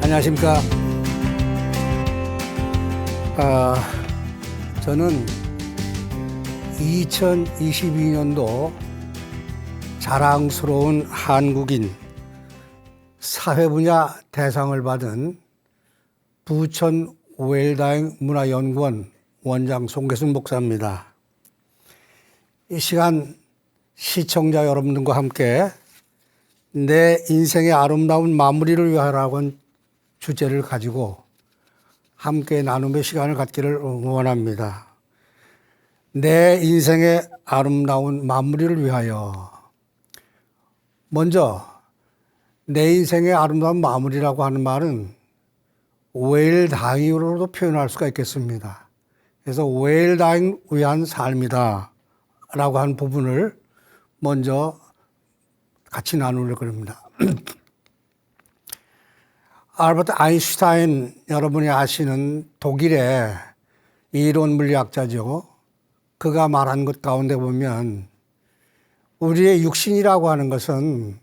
안녕하십니까. 저는 2022년도 자랑스러운 한국인 사회 분야 대상을 받은 부천 오웰다잉 문화연구원 원장 송계순 목사입니다. 이 시간 시청자 여러분들과 함께 내 인생의 아름다운 마무리를 위하여라는 주제를 가지고 함께 나눔의 시간을 갖기를 원합니다. 내 인생의 아름다운 마무리를 위하여. 먼저 내 인생의 아름다운 마무리라고 하는 말은 웰다잉으로도 표현할 수가 있겠습니다. 그래서 웰다잉 위한 삶이다 라고 하는 부분을 먼저 같이 나누려고 합니다. 알버트 아인슈타인, 여러분이 아시는 독일의 이론 물리학자죠. 그가 말한 것 가운데 보면 우리의 육신이라고 하는 것은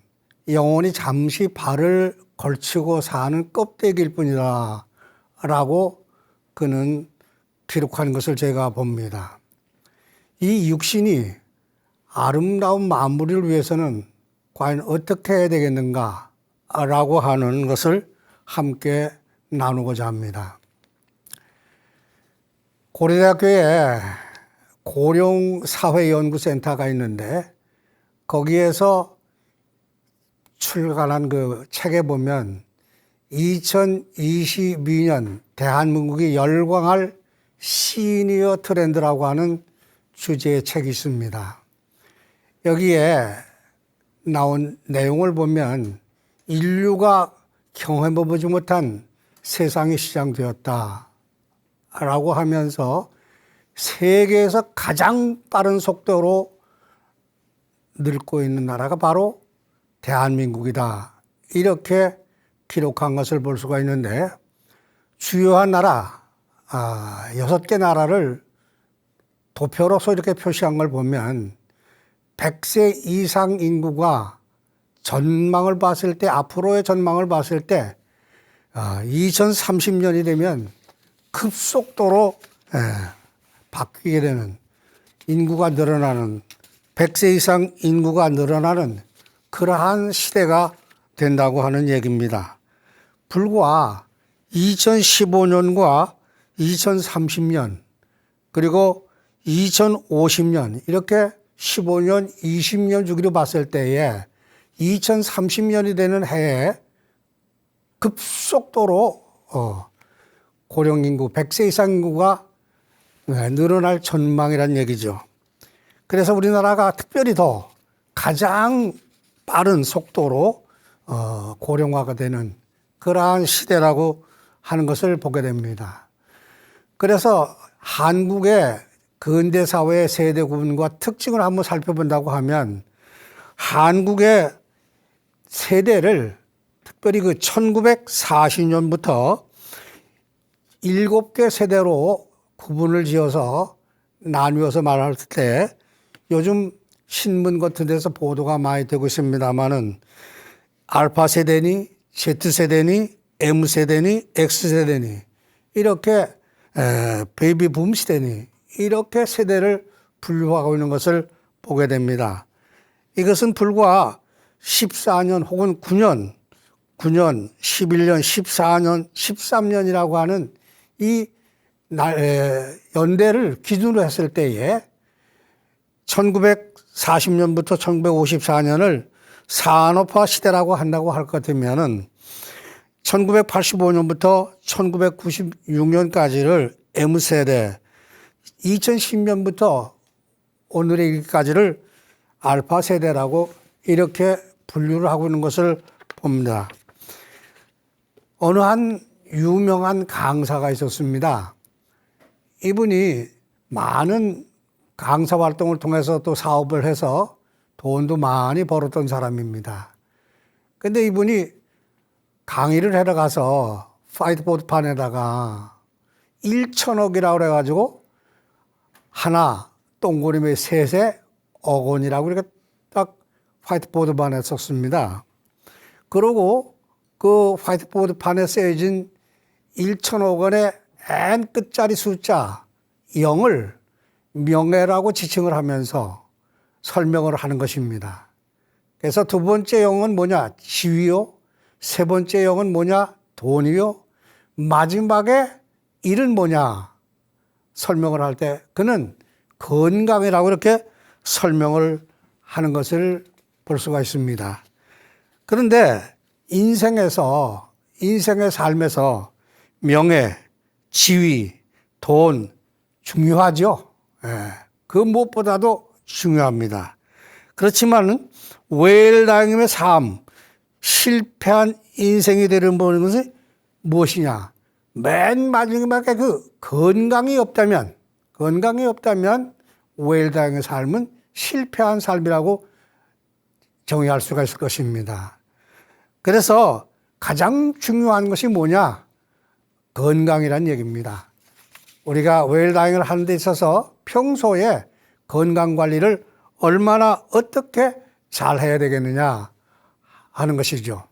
영혼이 잠시 발을 걸치고 사는 껍데기일 뿐이다 라고 그는 기록한 것을 제가 봅니다. 이 육신이 아름다운 마무리를 위해서는 과연 어떻게 해야 되겠는가 라고 하는 것을 함께 나누고자 합니다. 고려대학교에 고령사회연구센터가 있는데 거기에서 출간한 그 책에 보면 2022년 대한민국이 열광할 시니어 트렌드라고 하는 주제의 책이 있습니다. 여기에 나온 내용을 보면 인류가 경험해보지 못한 세상이 시작되었다 라고 하면서 세계에서 가장 빠른 속도로 늙고 있는 나라가 바로 대한민국이다 이렇게 기록한 것을 볼 수가 있는데 주요한 나라 6개 나라를 도표로서 이렇게 표시한 걸 보면 100세 이상 인구가 전망을 봤을 때, 앞으로의 전망을 봤을 때 2030년이 되면 급속도로 바뀌게 되는, 인구가 늘어나는, 100세 이상 인구가 늘어나는 그러한 시대가 된다고 하는 얘기입니다. 불과 2015년과 2030년 그리고 2050년 이렇게 15년, 20년 주기로 봤을 때에 2030년이 되는 해에 급속도로 고령인구, 100세 이상 인구가 늘어날 전망이란 얘기죠. 그래서 우리나라가 특별히 더 가장 빠른 속도로 고령화가 되는 그러한 시대라고 하는 것을 보게 됩니다. 그래서 한국의 근대사회의 세대 구분과 특징을 한번 살펴본다고 하면 한국의 세대를 특별히 그 1940년부터 7개 세대로 구분을 지어서 나누어서 말할 때 요즘 신문 같은 데서 보도가 많이 되고 있습니다만은 알파 세대니 Z 세대니 M 세대니 X 세대니 이렇게 베이비 붐 시대니 이렇게 세대를 분류하고 있는 것을 보게 됩니다. 이것은 불과 14년 혹은 9년, 11년, 14년, 13년이라고 하는 이 연대를 기준으로 했을 때에 1940년부터 1954년을 산업화 시대라고 한다고 할 것 같으면은 1985년부터 1996년까지를 M세대, 2010년부터 오늘의 일까지를 알파 세대라고 이렇게 분류를 하고 있는 것을 봅니다. 어느 한 유명한 강사가 있었습니다. 이분이 많은 강사 활동을 통해서 또 사업을 해서 돈도 많이 벌었던 사람입니다. 근데 이분이 강의를 하러 가서 화이트보드판에다가 1천억이라고 그래가지고 하나 동그림에 셋에 억원이라고 이렇게 딱 화이트보드판에 썼습니다. 그러고 그 화이트보드판에 쓰여진 1천억 원의 N 끝자리 숫자 0을 명예라고 지칭을 하면서 설명을 하는 것입니다. 그래서 두 번째 영은 뭐냐? 지위요. 세 번째 영은 뭐냐? 돈이요. 마지막에 일은 뭐냐? 설명을 할 때 그는 건강이라고 이렇게 설명을 하는 것을 볼 수가 있습니다. 그런데 인생의 삶에서 명예, 지위, 돈 중요하죠. 그 무엇보다도 중요합니다. 그렇지만 웨일다잉의 삶, 실패한 인생이 되는 것이 무엇이냐? 맨 마지막에 그 건강이 없다면 웨일다잉의 삶은 실패한 삶이라고 정의할 수가 있을 것입니다. 그래서 가장 중요한 것이 뭐냐? 건강이란 얘기입니다. 우리가 웰다잉을 하는 데 있어서 평소에 건강관리를 얼마나 어떻게 잘 해야 되겠느냐 하는 것이죠.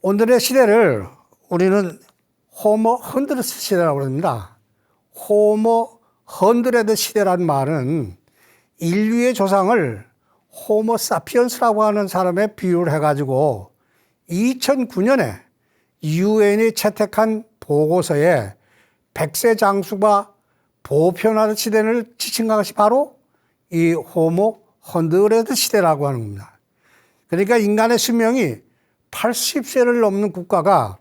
오늘의 시대를 우리는 호모 헌드레드 시대라고 합니다. 호모 헌드레드 시대란 말은 인류의 조상을 호모 사피엔스라고 하는 사람에 비유를 해가지고 2009년에 유엔이 채택한 보고서에 100세 장수가 보편화된 시대를 지칭한 것이 바로 이 호모 헌드레드 시대라고 하는 겁니다. 그러니까 인간의 수명이 80세를 넘는 국가가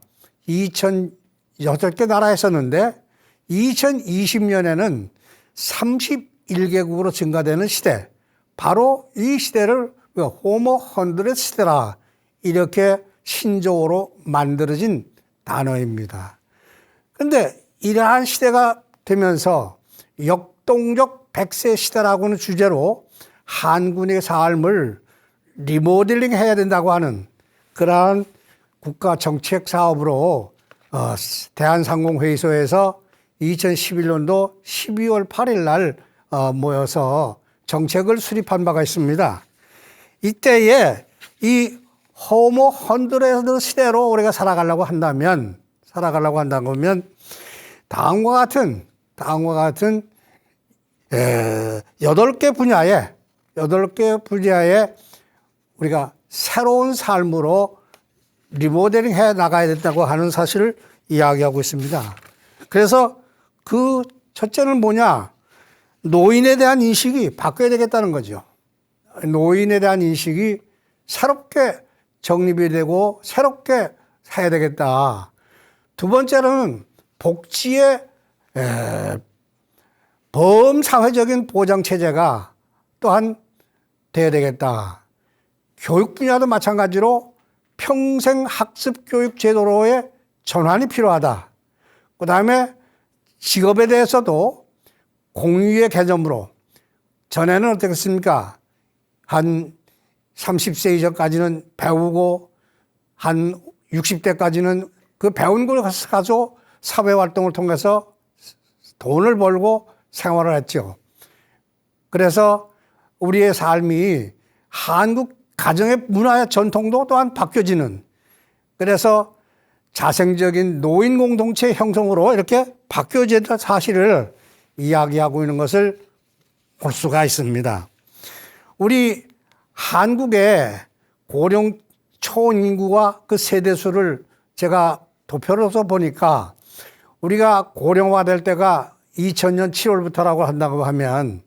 2008개 나라에 있었는데 2020년에는 31개국으로 증가되는 시대, 바로 이 시대를 호모 헌드레드 시대라 이렇게 신조어로 만들어진 단어입니다. 그런데 이러한 시대가 되면서 역동적 100세 시대라고는 주제로 한군의 삶을 리모델링 해야 된다고 하는 그러한 국가 정책 사업으로 대한상공회의소에서 2011년도 12월 8일 날 모여서 정책을 수립한 바가 있습니다. 이때에 이 호모 헌드레드 시대로 우리가 살아가려고 한다면 다음과 같은 8개 분야에 우리가 새로운 삶으로 리모델링 해 나가야 된다고 하는 사실을 이야기하고 있습니다. 그래서 그 첫째는 뭐냐? 노인에 대한 인식이 바뀌어야 되겠다는 거죠. 노인에 대한 인식이 새롭게 정립이 되고 새롭게 해야 되겠다. 두 번째는 복지의 범사회적인 보장체제가 또한 돼야 되겠다. 교육 분야도 마찬가지로 평생 학습 교육 제도로의 전환이 필요하다. 그 다음에 직업에 대해서도 공유의 개념으로, 전에는 어떻겠습니까? 한 30세 이전까지는 배우고 한 60대까지는 그 배운 걸 가지고 사회활동을 통해서 돈을 벌고 생활을 했죠. 그래서 우리의 삶이 한국 가정의 문화의 전통도 또한 바뀌어지는, 그래서 자생적인 노인 공동체 형성으로 이렇게 바뀌어진다는 사실을 이야기하고 있는 것을 볼 수가 있습니다. 우리 한국의 고령 초혼 인구가 그 세대수를 제가 도표로서 보니까 우리가 고령화될 때가 2000년 7월부터라고 한다고 하면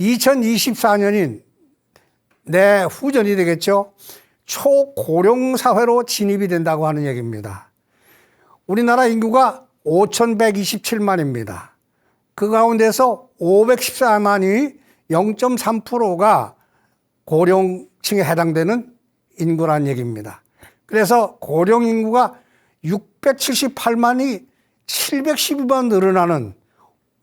2024년인 내후전이 되겠죠. 초고령 사회로 진입이 된다고 하는 얘기입니다. 우리나라 인구가 5,127만입니다. 그 가운데서 514만이 0.3%가 고령층에 해당되는 인구라는 얘기입니다. 그래서 고령 인구가 678만이 712만 늘어나는,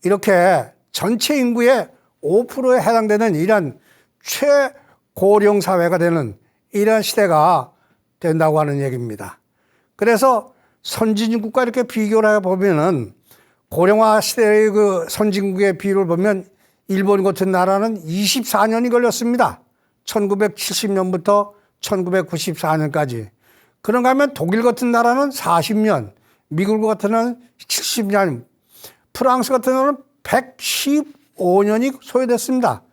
이렇게 전체 인구의 5%에 해당되는 이런 최고령 사회가 되는 이런 시대가 된다고 하는 얘기입니다. 그래서 선진국과 이렇게 비교를 해보면은 고령화 시대의 그 선진국의 비율을 보면 일본 같은 나라는 24년이 걸렸습니다. 1970년부터 1994년까지. 그런가 하면 독일 같은 나라는 40년, 미국 같은 나라는 70년, 프랑스 같은 나라는 115년이 소요됐습니다.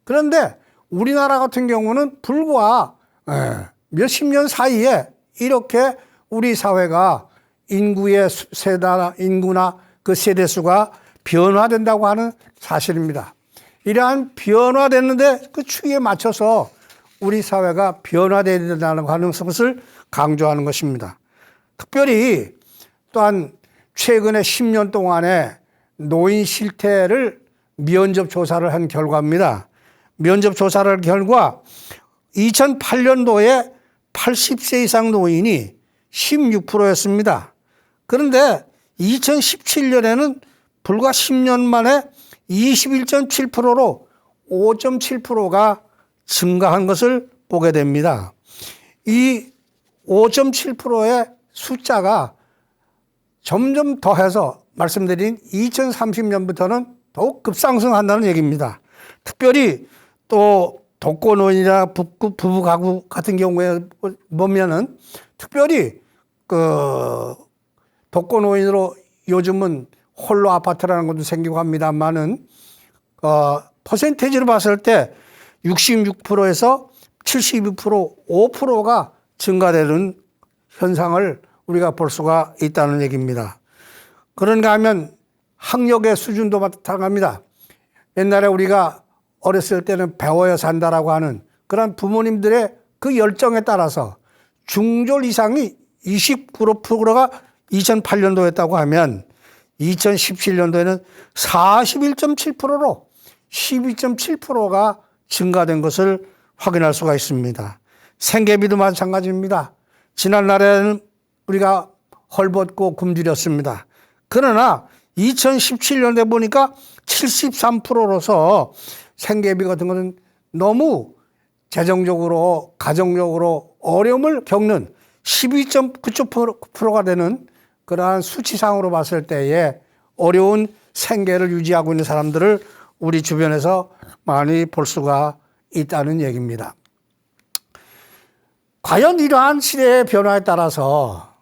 그런데 우리나라 같은 경우는 불과 몇십 년 사이에 이렇게 우리 사회가 인구나 그 세대수가 변화된다고 하는 사실입니다. 이러한 변화됐는데 그 추이에 맞춰서 우리 사회가 변화되어야 된다는 것을 강조하는 것입니다. 특별히 또한 최근에 10년 동안에 노인 실태를 면접 조사를 한 결과입니다. 면접 조사를 한 결과 2008년도에 80세 이상 노인이 16%였습니다. 그런데 2017년에는 불과 10년 만에 21.7%로 5.7%가 증가한 것을 보게 됩니다. 이 5.7%의 숫자가 점점 더해서 말씀드린 2030년부터는 더욱 급상승한다는 얘기입니다. 특별히 또 독거노인이나 부부 가구 같은 경우에 보면은 특별히 그 독거노인으로 요즘은 홀로 아파트라는 것도 생기고 합니다만은 퍼센테이지로 봤을 때 66%에서 72%, 5%가 증가되는 현상을 우리가 볼 수가 있다는 얘기입니다. 그런가 하면 학력의 수준도 마찬가지입니다. 옛날에 우리가 어렸을 때는 배워야 산다라고 하는 그런 부모님들의 그 열정에 따라서 중졸 이상이 29%가 2008년도였다고 하면 2017년도에는 41.7%로 12.7%가 증가된 것을 확인할 수가 있습니다. 생계비도 마찬가지입니다. 지난날에는 우리가 헐벗고 굶주렸습니다. 그러나 2017년도에 보니까 73%로서 생계비 같은 것은 너무 재정적으로 가정적으로 어려움을 겪는 12.9%가 되는 그러한 수치상으로 봤을 때에 어려운 생계를 유지하고 있는 사람들을 우리 주변에서 많이 볼 수가 있다는 얘기입니다. 과연 이러한 시대의 변화에 따라서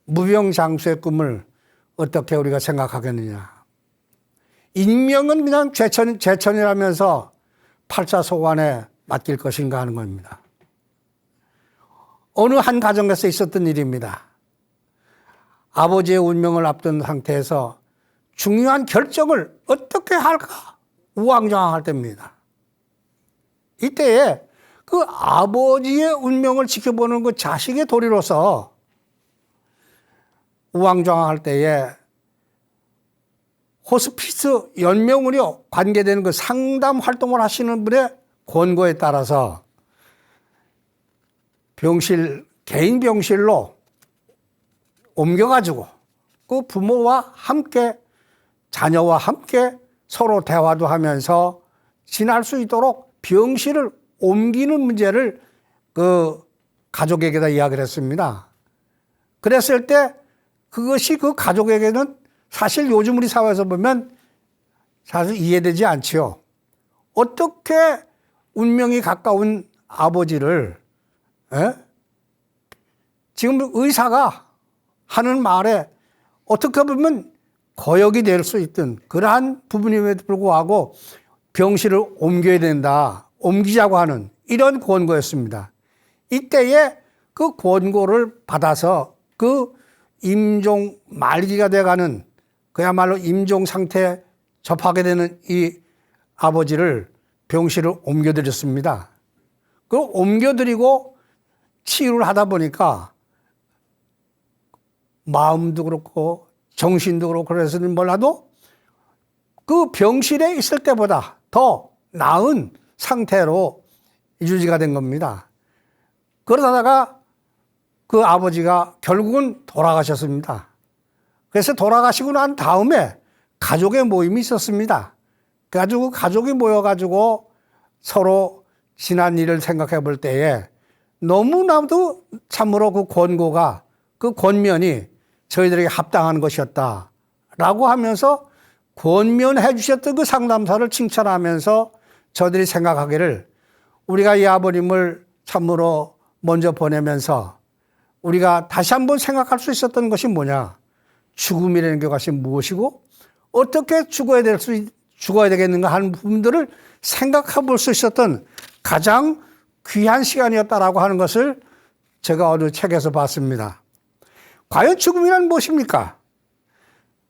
무병장수의 꿈을 어떻게 우리가 생각하겠느냐. 인명은 그냥 제천이라면서 팔자소관에 맡길 것인가 하는 겁니다. 어느 한 가정에서 있었던 일입니다. 아버지의 운명을 앞둔 상태에서 중요한 결정을 어떻게 할까 우왕좌왕할 때입니다. 이때에 그 아버지의 운명을 지켜보는 그 자식의 도리로서 우왕좌왕할 때에 호스피스 연명으로 관계되는 그 상담 활동을 하시는 분의 권고에 따라서 개인 병실로 옮겨가지고 그 부모와 함께 자녀와 함께 서로 대화도 하면서 지날 수 있도록 병실을 옮기는 문제를 그 가족에게다 이야기를 했습니다. 그랬을 때 그것이 그 가족에게는 사실 요즘 우리 사회에서 보면 사실 이해되지 않지요. 어떻게 운명이 가까운 아버지를 지금 의사가 하는 말에 어떻게 보면 거역이 될 수 있던 그러한 부분임에도 불구하고 병실을 옮겨야 된다, 옮기자고 하는 이런 권고였습니다. 이때에 그 권고를 받아서 그 임종 말기가 돼가는 그야말로 임종 상태에 접하게 되는 이 아버지를 병실을 옮겨드렸습니다. 그 옮겨드리고 치유를 하다 보니까 마음도 그렇고 정신도 그렇고 그래서는 몰라도 그 병실에 있을 때보다 더 나은 상태로 유지가 된 겁니다. 그러다가 그 아버지가 결국은 돌아가셨습니다. 그래서 돌아가시고 난 다음에 가족의 모임이 있었습니다. 그래가지고 가족이 모여가지고 서로 지난 일을 생각해 볼 때에 너무나도 참으로 그 권고가 그 권면이 저희들에게 합당한 것이었다라고 하면서 권면해 주셨던 그 상담사를 칭찬하면서 저들이 생각하기를 우리가 이 아버님을 참으로 먼저 보내면서 우리가 다시 한번 생각할 수 있었던 것이 뭐냐? 죽음이라는 것이 무엇이고 어떻게 죽어야 되겠는가 하는 부분들을 생각해 볼 수 있었던 가장 귀한 시간이었다라고 하는 것을 제가 어느 책에서 봤습니다. 과연 죽음이란 무엇입니까?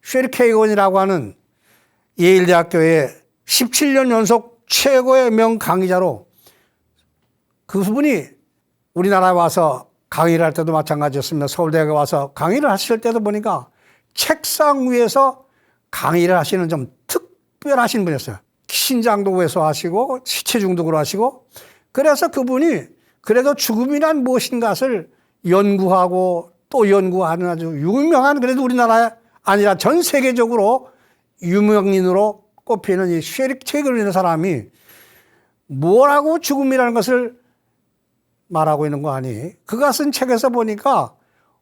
쉐리 케이건이라고 하는 예일대학교의 17년 연속 최고의 명강의자로 그분이 우리나라에 와서 강의를 할 때도 마찬가지였습니다. 서울대학에 와서 강의를 하실 때도 보니까 책상 위에서 강의를 하시는 좀 특별하신 분이었어요. 신장도에서 하시고 시체 중독으로 하시고 그래서 그분이 그래도 죽음이란 무엇인가를 연구하고 또 연구하는 아주 유명한 그래도 우리나라에 아니라 전 세계적으로 유명인으로 꼽히는 이 쉐리 케이건이라는 사람이 뭐라고 죽음이라는 것을 말하고 있는 거 아니? 그가 쓴 책에서 보니까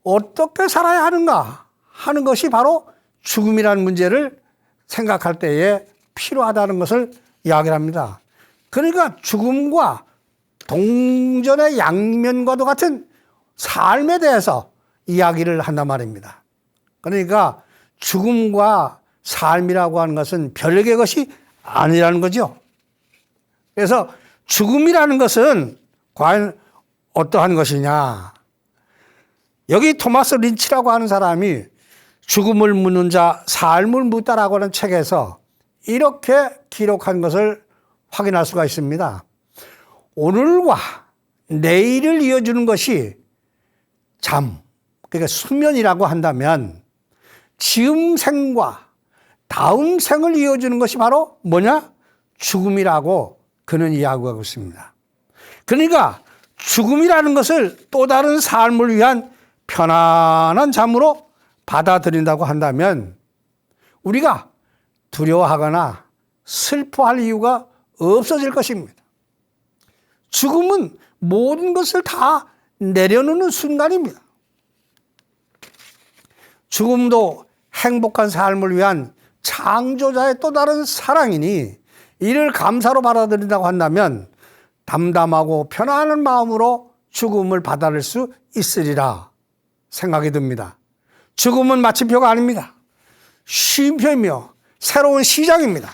어떻게 살아야 하는가 하는 것이 바로 죽음이라는 문제를 생각할 때에 필요하다는 것을 이야기를 합니다. 그러니까 죽음과 동전의 양면과도 같은 삶에 대해서 이야기를 한단 말입니다. 그러니까 죽음과 삶이라고 하는 것은 별개의 것이 아니라는 거죠. 그래서 죽음이라는 것은 과연 어떠한 것이냐. 여기 토마스 린치라고 하는 사람이 죽음을 묻는 자, 삶을 묻다라고 하는 책에서 이렇게 기록한 것을 확인할 수가 있습니다. 오늘과 내일을 이어주는 것이 잠, 그러니까 수면이라고 한다면 지금 생과 다음 생을 이어주는 것이 바로 뭐냐? 죽음이라고 그는 이야기하고 있습니다. 그러니까 죽음이라는 것을 또 다른 삶을 위한 편안한 잠으로 받아들인다고 한다면 우리가 두려워하거나 슬퍼할 이유가 없어질 것입니다. 죽음은 모든 것을 다 내려놓는 순간입니다. 죽음도 행복한 삶을 위한 창조자의 또 다른 사랑이니 이를 감사로 받아들인다고 한다면 담담하고 편안한 마음으로 죽음을 받아들일 수 있으리라 생각이 듭니다. 죽음은 마침표가 아닙니다. 쉼표이며 새로운 시작입니다.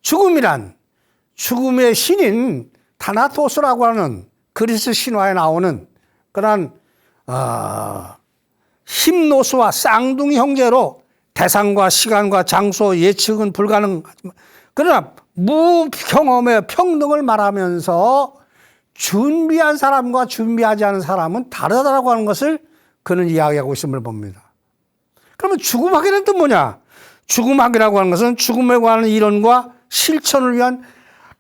죽음이란 죽음의 신인 타나토스라고 하는 그리스 신화에 나오는 그러한 힘노스와 쌍둥이 형제로 대상과 시간과 장소 예측은 불가능하지만 그러나 무경험의 평등을 말하면서 준비한 사람과 준비하지 않은 사람은 다르다라고 하는 것을 그는 이야기하고 있음을 봅니다. 그러면 죽음학이란 또 뭐냐? 죽음학이라고 하는 것은 죽음에 관한 이론과 실천을 위한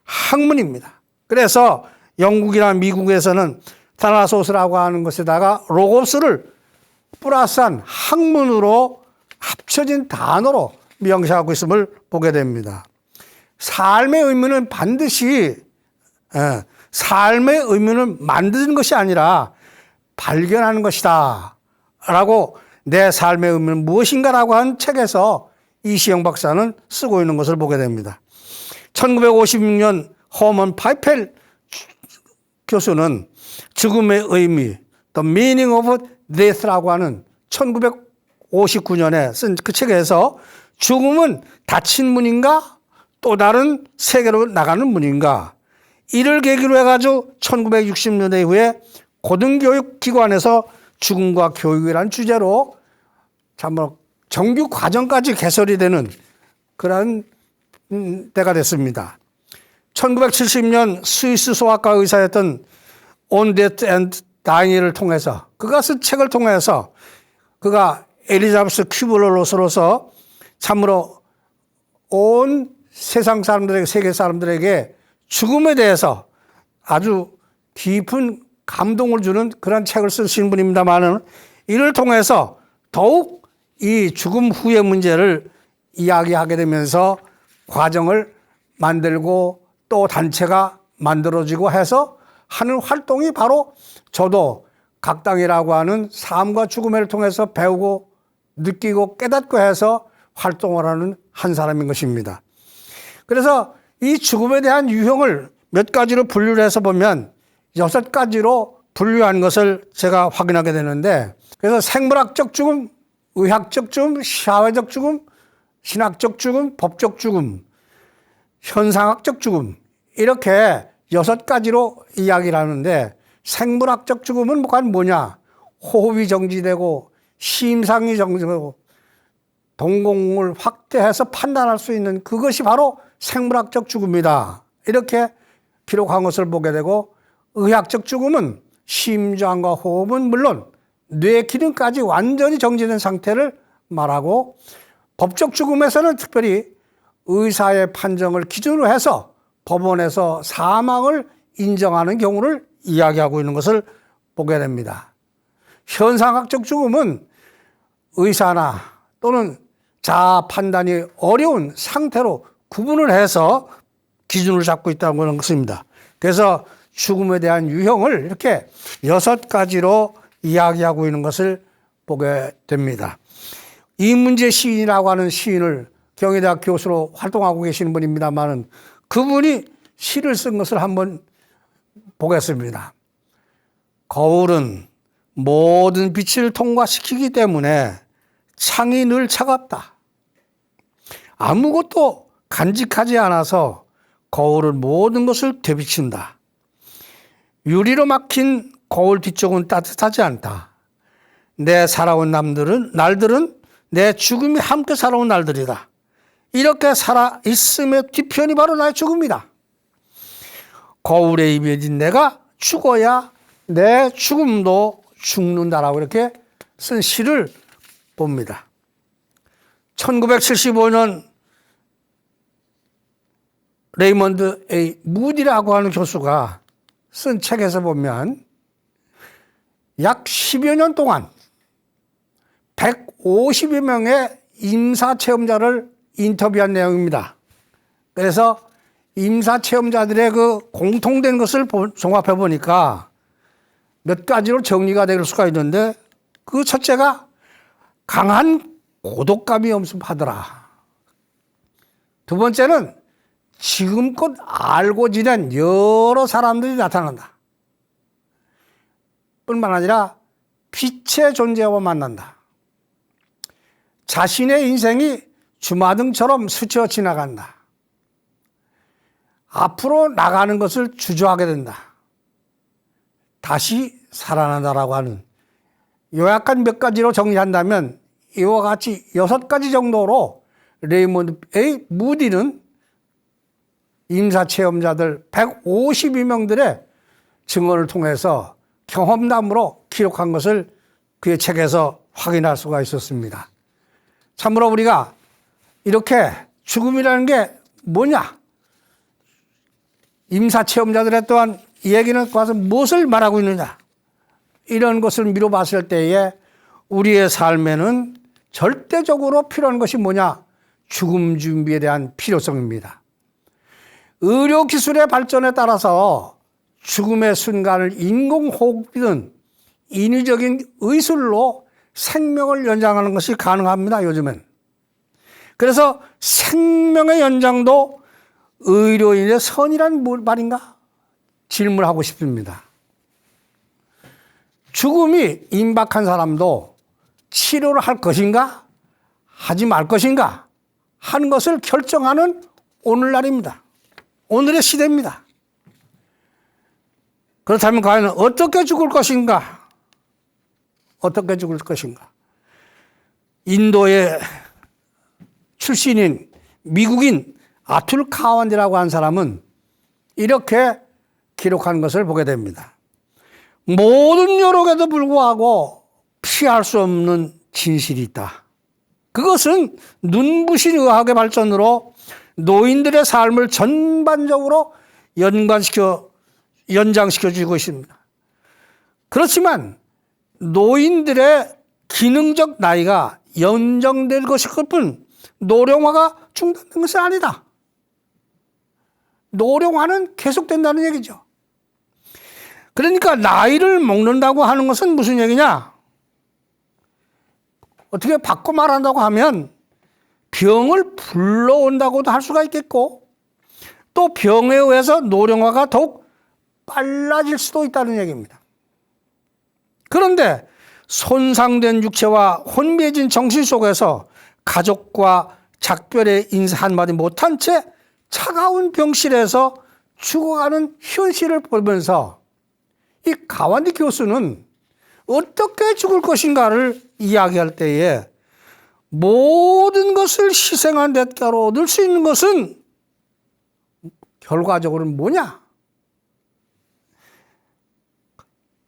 학문입니다. 그래서 영국이나 미국에서는 타나토스라고 하는 것에다가 로고스를 플러스한 학문으로 합쳐진 단어로 명시하고 있음을 보게 됩니다. 삶의 의미는 반드시 삶의 의미는 만드는 것이 아니라 발견하는 것이다 라고 내 삶의 의미는 무엇인가라고 한 책에서 이시영 박사는 쓰고 있는 것을 보게 됩니다. 1956년 허먼 파이펠 교수는 죽음의 의미, The Meaning of Death라고 하는 1959년에 쓴 그 책에서 죽음은 닫힌 문인가 또 다른 세계로 나가는 문인가 이를 계기로 해가지고 1960년대 이후에 고등교육기관에서 죽음과 교육이라는 주제로 참으로 정규 과정까지 개설이 되는 그런 때가 됐습니다. 1970년 스위스 소아과 의사였던 On Death and Dying을 통해서 그가 쓴 책을 통해서 그가 엘리자베스 큐블러-로스로서 참으로 온 세상 사람들에게 세계 사람들에게 죽음에 대해서 아주 깊은 감동을 주는 그런 책을 쓰신 분입니다만은 이를 통해서 더욱 이 죽음 후의 문제를 이야기하게 되면서 과정을 만들고 또 단체가 만들어지고 해서 하는 활동이 바로 저도 각당이라고 하는 삶과 죽음을 통해서 배우고 느끼고 깨닫고 해서 활동을 하는 한 사람인 것입니다. 그래서 이 죽음에 대한 유형을 몇 가지로 분류를 해서 보면 6가지로 분류한 것을 제가 확인하게 되는데, 그래서 생물학적 죽음, 의학적 죽음, 사회적 죽음, 신학적 죽음, 법적 죽음, 현상학적 죽음, 이렇게 6가지로 이야기를 하는데, 생물학적 죽음은 뭐냐? 호흡이 정지되고 심상이 정지되고 동공을 확대해서 판단할 수 있는 그것이 바로 생물학적 죽음이다, 이렇게 기록한 것을 보게 되고, 의학적 죽음은 심장과 호흡은 물론 뇌 기능까지 완전히 정지된 상태를 말하고, 법적 죽음에서는 특별히 의사의 판정을 기준으로 해서 법원에서 사망을 인정하는 경우를 이야기하고 있는 것을 보게 됩니다. 현상학적 죽음은 의사나 또는 자아 판단이 어려운 상태로 구분을 해서 기준을 잡고 있다는 것입니다. 그래서 죽음에 대한 유형을 이렇게 6가지로 이야기하고 있는 것을 보게 됩니다. 이문재 시인이라고 하는 시인을 경희대학 교수로 활동하고 계시는 분입니다만, 그분이 시를 쓴 것을 한번 보겠습니다. 거울은 모든 빛을 통과시키기 때문에 창이 늘 차갑다. 아무것도 간직하지 않아서 거울은 모든 것을 되비친다. 유리로 막힌 거울 뒤쪽은 따뜻하지 않다. 내 살아온 날들은 내 죽음이 함께 살아온 날들이다. 이렇게 살아 있음의 뒤편이 바로 나의 죽음이다. 거울에 입혀진 내가 죽어야 내 죽음도 죽는다라고 이렇게 쓴 시를 봅니다. 1975년 레이먼드 A. 무디라고 하는 교수가 쓴 책에서 보면 약 10여 년 동안 150여 명의 임사체험자를 인터뷰한 내용입니다. 그래서 임사체험자들의 그 공통된 것을 종합해 보니까 몇 가지로 정리가 될 수가 있는데, 그 첫째가 강한 고독감이 엄습하더라. 두 번째는 지금껏 알고 지낸 여러 사람들이 나타난다. 뿐만 아니라 빛의 존재와 만난다. 자신의 인생이 주마등처럼 스쳐 지나간다. 앞으로 나가는 것을 주저하게 된다. 다시 살아난다라고 하는, 요약한 몇 가지로 정리한다면 이와 같이 6가지 정도로 레이먼드 A. 무디는 임사체험자들 152명들의 증언을 통해서 경험담으로 기록한 것을 그의 책에서 확인할 수가 있었습니다. 참으로 우리가 이렇게 죽음이라는 게 뭐냐? 임사체험자들의 또한 이 얘기는 과연 무엇을 말하고 있느냐? 이런 것을 미뤄봤을 때에 우리의 삶에는 절대적으로 필요한 것이 뭐냐? 죽음 준비에 대한 필요성입니다. 의료기술의 발전에 따라서 죽음의 순간을 인공호흡이든 인위적인 의술로 생명을 연장하는 것이 가능합니다, 요즘엔. 그래서 생명의 연장도 의료인의 선이란 말인가? 질문하고 싶습니다. 죽음이 임박한 사람도 치료를 할 것인가? 하지 말 것인가? 하는 것을 결정하는 오늘날입니다. 오늘의 시대입니다. 그렇다면 과연 어떻게 죽을 것인가? 어떻게 죽을 것인가? 인도의 출신인 미국인 아툴 카완디라고 한 사람은 이렇게 기록한 것을 보게 됩니다. 모든 여력에도 불구하고 피할 수 없는 진실이 있다. 그것은 눈부신 의학의 발전으로 노인들의 삶을 전반적으로 연장시켜주고 있습니다. 그렇지만 노인들의 기능적 나이가 연장될 것일 뿐 노령화가 중단된 것은 아니다. 노령화는 계속된다는 얘기죠. 그러니까 나이를 먹는다고 하는 것은 무슨 얘기냐? 어떻게 바꿔 말한다고 하면 병을 불러온다고도 할 수가 있겠고, 또 병에 의해서 노령화가 더욱 빨라질 수도 있다는 얘기입니다. 그런데 손상된 육체와 혼미해진 정신 속에서 가족과 작별의 인사 한마디 못한 채 차가운 병실에서 죽어가는 현실을 보면서 이 가완디 교수는 어떻게 죽을 것인가를 이야기할 때에 모든 것을 희생한 대가로 얻을 수 있는 것은 결과적으로는 뭐냐?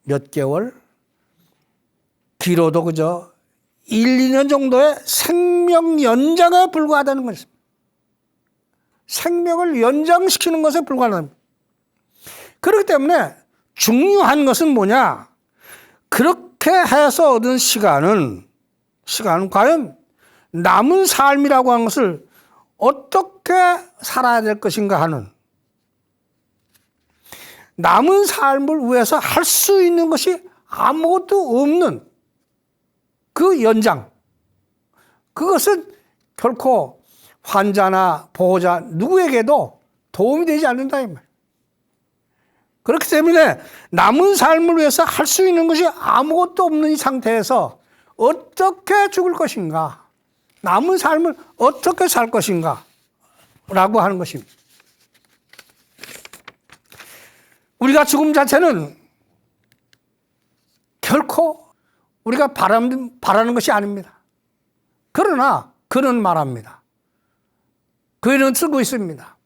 몇 개월, 길어도 그저 1, 2년 정도의 생명 연장에 불과하다는 것입니다. 생명을 연장시키는 것에 불과합니다. 그렇기 때문에 중요한 것은 뭐냐? 그렇게 해서 얻은 시간은 과연 남은 삶이라고 하는 것을 어떻게 살아야 될 것인가 하는, 남은 삶을 위해서 할 수 있는 것이 아무것도 없는 그 연장, 그것은 결코 환자나 보호자 누구에게도 도움이 되지 않는다 이 말. 그렇기 때문에 남은 삶을 위해서 할 수 있는 것이 아무것도 없는 이 상태에서 어떻게 죽을 것인가, 남은 삶을 어떻게 살 것인가 라고 하는 것입니다. 우리가 죽음 자체는 결코 우리가 바라는 것이 아닙니다. 그러나 그는 말합니다. 그는 쓰고 있습니다.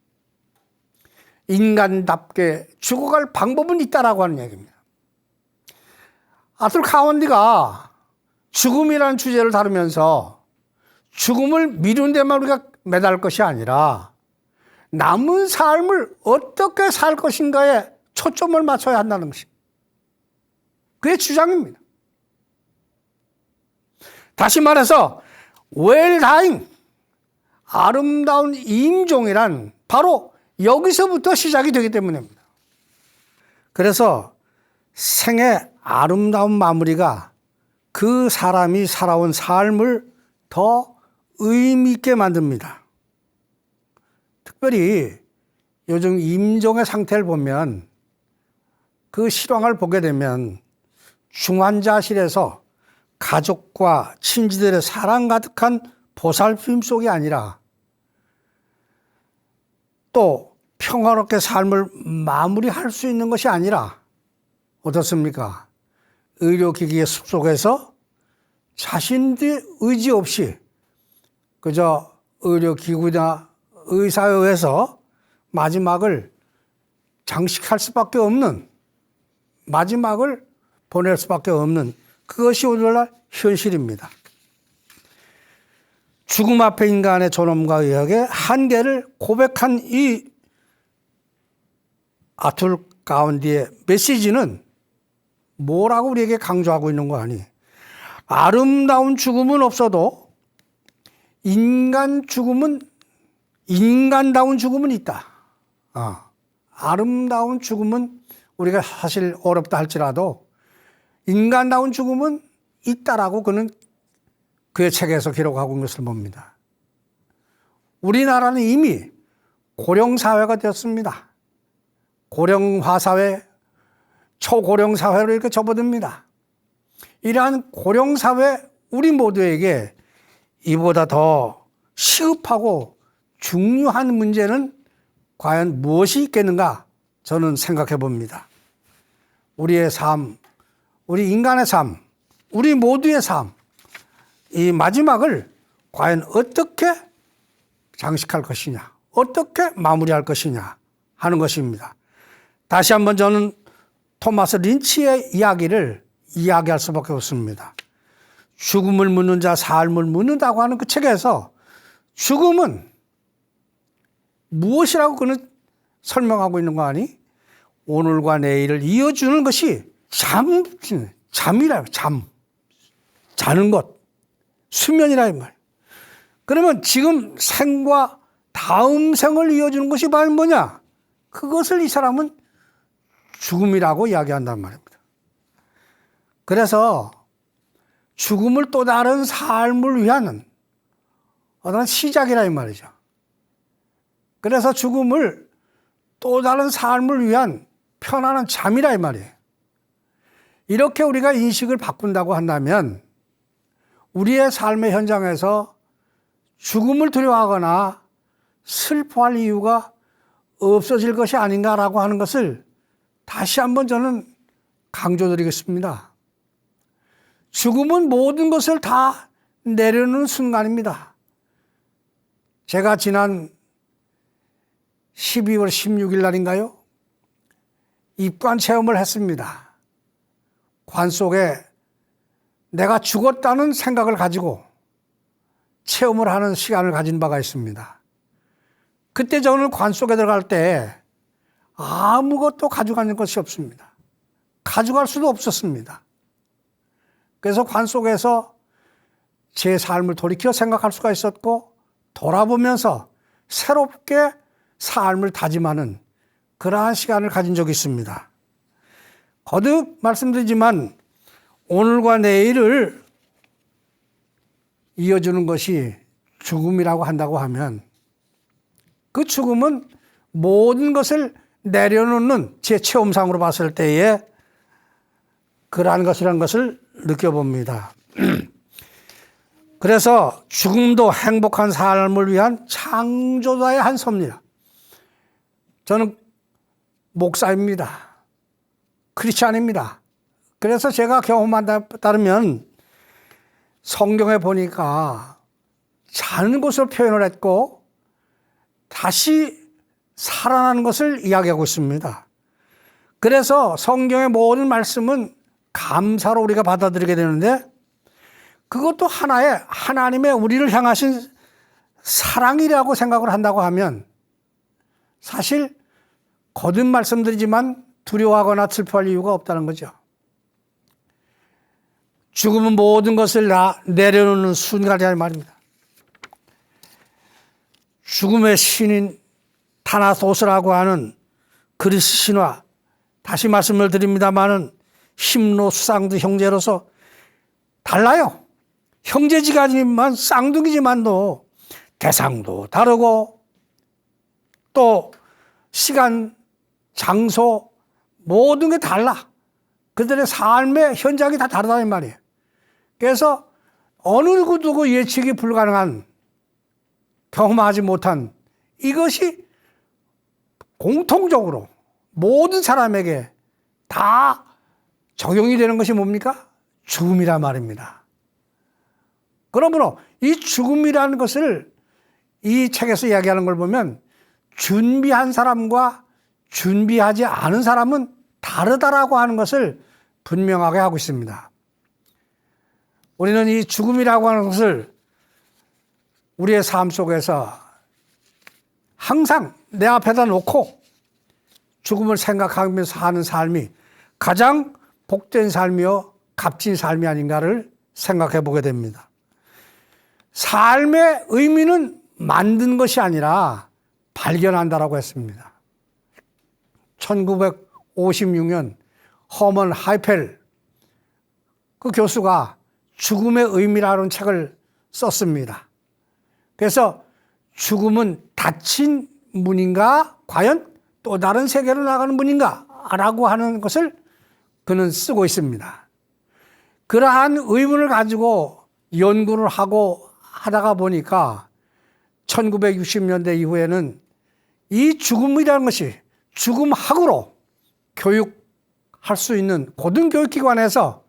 인간답게 죽어갈 방법은 있다라고 하는 얘기입니다. 아틀 가완디가 죽음이라는 주제를 다루면서 죽음을 미루는 데만 우리가 매달 것이 아니라 남은 삶을 어떻게 살 것인가에 초점을 맞춰야 한다는 것입니다. 그의 주장입니다. 다시 말해서 웰다잉, 아름다운 임종이란 바로 여기서부터 시작이 되기 때문입니다. 그래서 생의 아름다운 마무리가 그 사람이 살아온 삶을 더 의미 있게 만듭니다. 특별히 요즘 임종의 상태를 보면, 그 실황을 보게 되면 중환자실에서 가족과 친지들의 사랑 가득한 보살핌 속이 아니라 또 평화롭게 삶을 마무리할 수 있는 것이 아니라 어떻습니까? 의료기기의 숲속에서 자신들의 의지 없이 그저 의료기구나 의사에 의해서 마지막을 장식할 수밖에 없는, 마지막을 보낼 수밖에 없는, 그것이 오늘날 현실입니다. 죽음 앞에 인간의 존엄과 의학의 한계를 고백한 이 아툴 가완디의 메시지는 뭐라고 우리에게 강조하고 있는 거 아니? 아름다운 죽음은 없어도 인간다운 죽음은 있다. 아름다운 죽음은 우리가 사실 어렵다 할지라도 인간다운 죽음은 있다라고 그는 그의 책에서 기록하고 있는 것을 봅니다. 우리나라는 이미 고령사회가 되었습니다. 고령화사회, 초고령사회로 이렇게 접어듭니다. 이러한 고령사회 우리 모두에게 이보다 더 시급하고 중요한 문제는 과연 무엇이 있겠는가 저는 생각해 봅니다. 우리의 삶, 우리 인간의 삶, 우리 모두의 삶, 이 마지막을 과연 어떻게 장식할 것이냐, 어떻게 마무리할 것이냐 하는 것입니다. 다시 한번 저는 토마스 린치의 이야기를 이야기할 수밖에 없습니다. 죽음을 묻는 자 삶을 묻는다고 하는 그 책에서 죽음은 무엇이라고 그는 설명하고 있는 거 아니? 오늘과 내일을 이어주는 것이 잠이라, 자는 것, 수면이라 이 말. 그러면 지금 생과 다음 생을 이어주는 것이 바로 뭐냐? 그것을 이 사람은 죽음이라고 이야기한단 말입니다. 그래서 죽음을 또 다른 삶을 위한 어떤 시작이라 이 말이죠. 그래서 죽음을 또 다른 삶을 위한 편안한 잠이라 이 말이에요. 이렇게 우리가 인식을 바꾼다고 한다면 우리의 삶의 현장에서 죽음을 두려워하거나 슬퍼할 이유가 없어질 것이 아닌가라고 하는 것을 다시 한번 저는 강조드리겠습니다. 죽음은 모든 것을 다 내려놓는 순간입니다. 제가 지난 12월 16일 날인가요? 입관 체험을 했습니다. 관 속에 내가 죽었다는 생각을 가지고 체험을 하는 시간을 가진 바가 있습니다. 그때 저는 관 속에 들어갈 때 아무것도 가져가는 것이 없습니다. 가져갈 수도 없었습니다. 그래서 관 속에서 제 삶을 돌이켜 생각할 수가 있었고 돌아보면서 새롭게 삶을 다짐하는 그러한 시간을 가진 적이 있습니다. 거듭 말씀드리지만 오늘과 내일을 이어주는 것이 죽음이라고 한다고 하면 그 죽음은 모든 것을 내려놓는 제 체험상으로 봤을 때에 그러한 것이라는 것을 느껴봅니다. 그래서 죽음도 행복한 삶을 위한 창조자의 한 섭니다. 저는 목사입니다. 크리스찬입니다. 그래서 제가 경험한 데 따르면 성경에 보니까 자는 것을 표현을 했고 다시 살아나는 것을 이야기하고 있습니다. 그래서 성경의 모든 말씀은 감사로 우리가 받아들이게 되는데 그것도 하나의 하나님의 우리를 향하신 사랑이라고 생각을 한다고 하면 사실 거듭 말씀드리지만 두려워하거나 슬퍼할 이유가 없다는 거죠. 죽음은 모든 것을 다 내려놓는 순간이라는 말입니다. 죽음의 신인 타나토스라고 하는 그리스 신화, 다시 말씀을 드립니다마는 힘로 쌍두 형제로서 달라요. 형제지간이지만 쌍둥이지만도 대상도 다르고 또 시간, 장소 모든 게 달라. 그들의 삶의 현장이 다 다르다는 말이에요. 그래서 어느 누구도 예측이 불가능한 경험하지 못한 이것이 공통적으로 모든 사람에게 다 적용이 되는 것이 뭡니까? 죽음이란 말입니다. 그러므로 이 죽음이라는 것을 이 책에서 이야기하는 걸 보면 준비한 사람과 준비하지 않은 사람은 다르다라고 하는 것을 분명하게 하고 있습니다. 우리는 이 죽음이라고 하는 것을 우리의 삶 속에서 항상 내 앞에다 놓고 죽음을 생각하면서 사는 삶이 가장 복된 삶이요 값진 삶이 아닌가를 생각해 보게 됩니다. 삶의 의미는 만든 것이 아니라 발견한다라고 했습니다. 1956년 허먼 하이펠 그 교수가 죽음의 의미라는 책을 썼습니다. 그래서 죽음은 닫힌 문인가 과연 또 다른 세계로 나가는 문인가 라고 하는 것을 그는 쓰고 있습니다. 그러한 의문을 가지고 연구를 하고 하다가 보니까 1960년대 이후에는 이 죽음이라는 것이 죽음학으로 교육할 수 있는 고등교육기관에서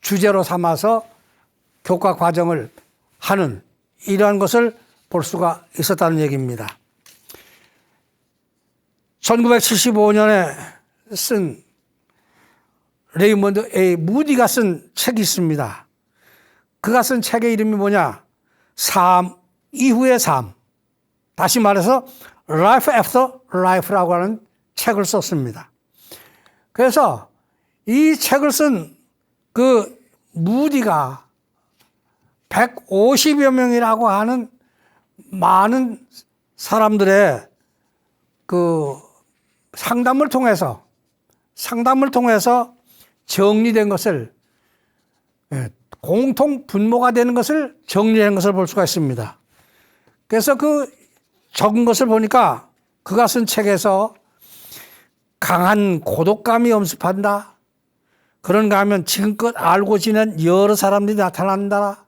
주제로 삼아서 교과 과정을 하는 이러한 것을 볼 수가 있었다는 얘기입니다. 1975년에 쓴 레이먼드 A. 무디가 쓴 책이 있습니다. 그가 쓴 책의 이름이 뭐냐? 삶 이후의 삶. 다시 말해서 Life After Life라고 하는 책을 썼습니다. 그래서 이 책을 쓴 그 무디가 150여 명이라고 하는 많은 사람들의 그 상담을 통해서 정리된 것을 공통 분모가 되는 것을 정리한 것을 볼 수가 있습니다. 그래서 그 적은 것을 보니까 그가 쓴 책에서 강한 고독감이 엄습한다. 그런가 하면 지금껏 알고 지낸 여러 사람들이 나타난다.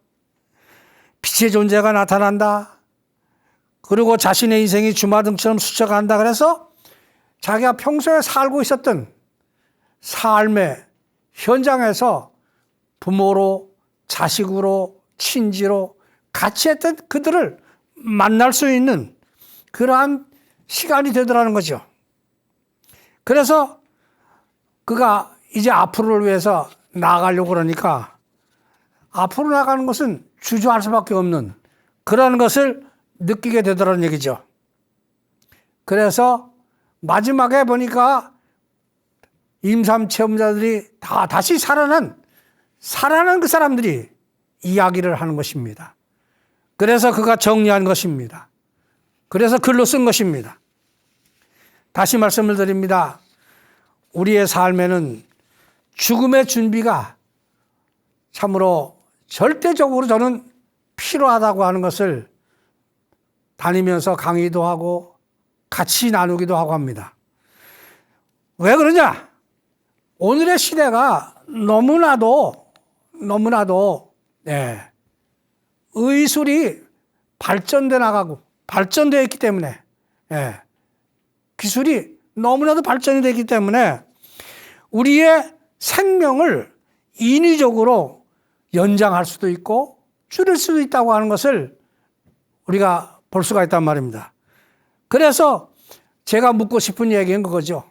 빛의 존재가 나타난다. 그리고 자신의 인생이 주마등처럼 스쳐간다. 그래서 자기가 평소에 살고 있었던 삶의 현장에서 부모로, 자식으로, 친지로 같이 했던 그들을 만날 수 있는 그러한 시간이 되더라는 거죠. 그래서 그가 이제 앞으로를 위해서 나아가려고 그러니까 앞으로 나가는 것은 주저할 수밖에 없는 그런 것을 느끼게 되더라는 얘기죠. 그래서 마지막에 보니까 임삼 체험자들이 다 다시 살아난 그 사람들이 이야기를 하는 것입니다. 그래서 그가 정리한 것입니다. 그래서 글로 쓴 것입니다. 다시 말씀을 드립니다. 우리의 삶에는 죽음의 준비가 참으로 절대적으로 저는 필요하다고 하는 것을 다니면서 강의도 하고 같이 나누기도 하고 합니다. 왜 그러냐? 오늘의 시대가 너무나도 의술이 발전돼 나가고 발전되어 있기 때문에 기술이 너무나도 발전이 되기 때문에 우리의 생명을 인위적으로 연장할 수도 있고 줄일 수도 있다고 하는 것을 우리가 볼 수가 있단 말입니다. 그래서 제가 묻고 싶은 얘기는 그거죠.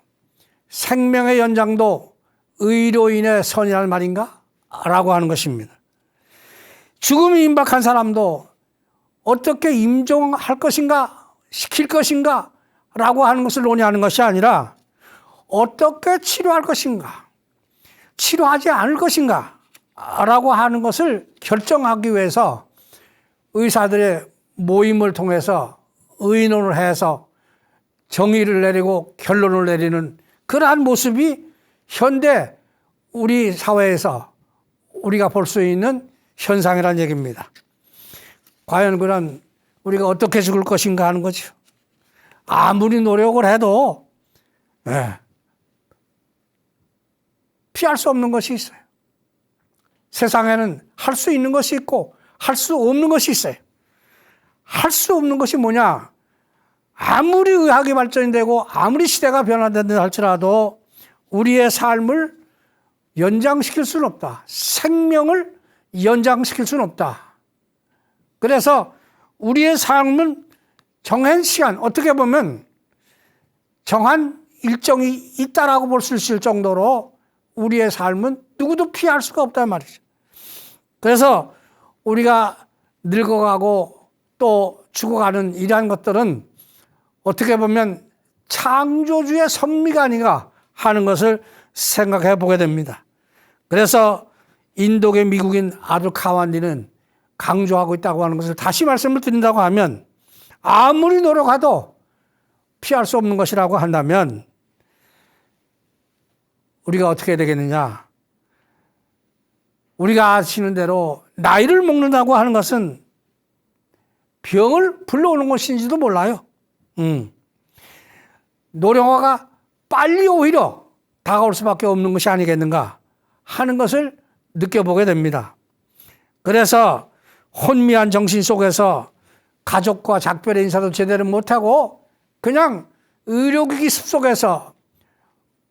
생명의 연장도 의로 인해 선이란 말인가? 라고 하는 것입니다. 죽음이 임박한 사람도 어떻게 임종할 것인가? 시킬 것인가? 라고 하는 것을 논의하는 것이 아니라 어떻게 치료할 것인가? 치료하지 않을 것인가? 라고 하는 것을 결정하기 위해서 의사들의 모임을 통해서 의논을 해서 정의를 내리고 결론을 내리는 그러한 모습이 현대 우리 사회에서 우리가 볼 수 있는 현상이라는 얘기입니다. 과연 그런 우리가 어떻게 죽을 것인가 하는 거죠. 아무리 노력을 해도 피할 수 없는 것이 있어요. 세상에는 할 수 있는 것이 있고 할 수 없는 것이 있어요. 할 수 없는 것이 뭐냐? 아무리 의학이 발전이 되고 아무리 시대가 변화된다 할지라도 우리의 삶을 연장시킬 수는 없다. 생명을 연장시킬 수는 없다. 그래서 우리의 삶은 정한 시간, 어떻게 보면 정한 일정이 있다라고 볼 수 있을 정도로 우리의 삶은 누구도 피할 수가 없단 말이죠. 그래서 우리가 늙어가고 또 죽어가는 이러한 것들은 어떻게 보면 창조주의 섭리가 아닌가 하는 것을 생각해 보게 됩니다. 그래서 인도계 미국인 아들 카완디는 강조하고 있다고 하는 것을 다시 말씀을 드린다고 하면 아무리 노력해도 피할 수 없는 것이라고 한다면 우리가 어떻게 해야 되겠느냐? 우리가 아시는 대로 나이를 먹는다고 하는 것은 병을 불러오는 것인지도 몰라요. 노령화가 빨리 오히려 다가올 수밖에 없는 것이 아니겠는가 하는 것을 느껴보게 됩니다. 그래서 혼미한 정신 속에서 가족과 작별의 인사도 제대로 못하고 그냥 의료기기 습속에서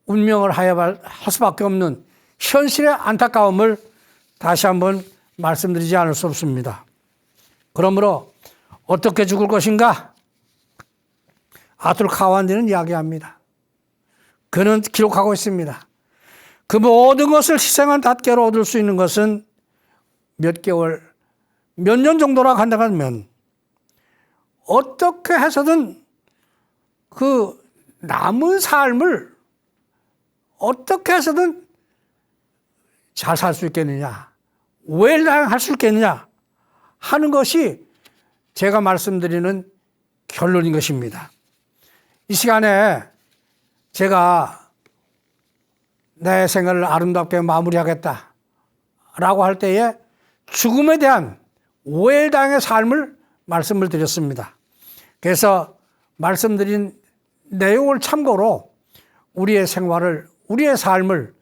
운명을 하야할 수밖에 없는 현실의 안타까움을 다시 한번 말씀드리지 않을 수 없습니다. 그러므로 어떻게 죽을 것인가? 아툴 카완디는 이야기합니다. 그는 기록하고 있습니다. 그 모든 것을 희생한 닷개로 얻을 수 있는 것은 몇 개월, 몇 년 정도라고 한다면 어떻게 해서든 그 남은 삶을 어떻게 해서든 잘 살 수 있겠느냐, 웰할 수 있겠느냐 하는 것이 제가 말씀드리는 결론인 것입니다. 이 시간에 제가 내 생애를 아름답게 마무리하겠다라고 할 때에 죽음에 대한 웰당의 삶을 말씀을 드렸습니다. 그래서 말씀드린 내용을 참고로 우리의 생활을, 우리의 삶을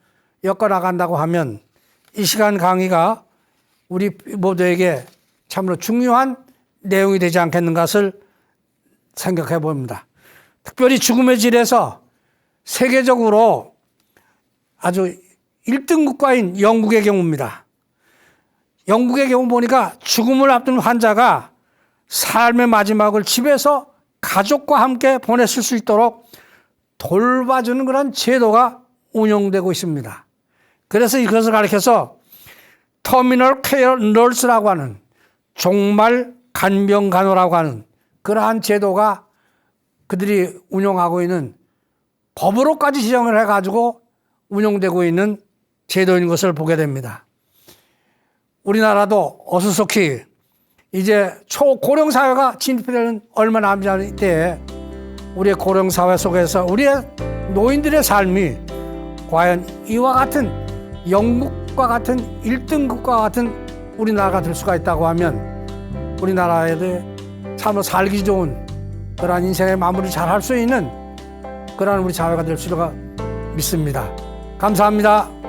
엮어나간다고 하면 이 시간 강의가 우리 모두에게 참으로 중요한 내용이 되지 않겠는가 것을 생각해 봅니다. 특별히 죽음의 질에서 세계적으로 아주 1등 국가인 영국의 경우입니다. 영국의 경우 보니까 죽음을 앞둔 환자가 삶의 마지막을 집에서 가족과 함께 보냈을 수 있도록 돌봐주는 그런 제도가 운영되고 있습니다. 그래서 이것을 가리켜서 터미널 케어 널스라고 하는 종말 간병간호라고 하는 그러한 제도가 그들이 운영하고 있는 법으로까지 지정을 해가지고 운영되고 있는 제도인 것을 보게 됩니다. 우리나라도 어수속히 이제 초고령 사회가 진입되는 얼마 남지 않을 때에 우리의 고령 사회 속에서 우리의 노인들의 삶이 과연 이와 같은 영국과 같은 1등국과 같은 우리나라가 될 수가 있다고 하면 우리나라에 참으로 살기 좋은 그러한 인생의 마무리 잘 할 수 있는 그러한 우리 사회가 될 수가 믿습니다. 감사합니다.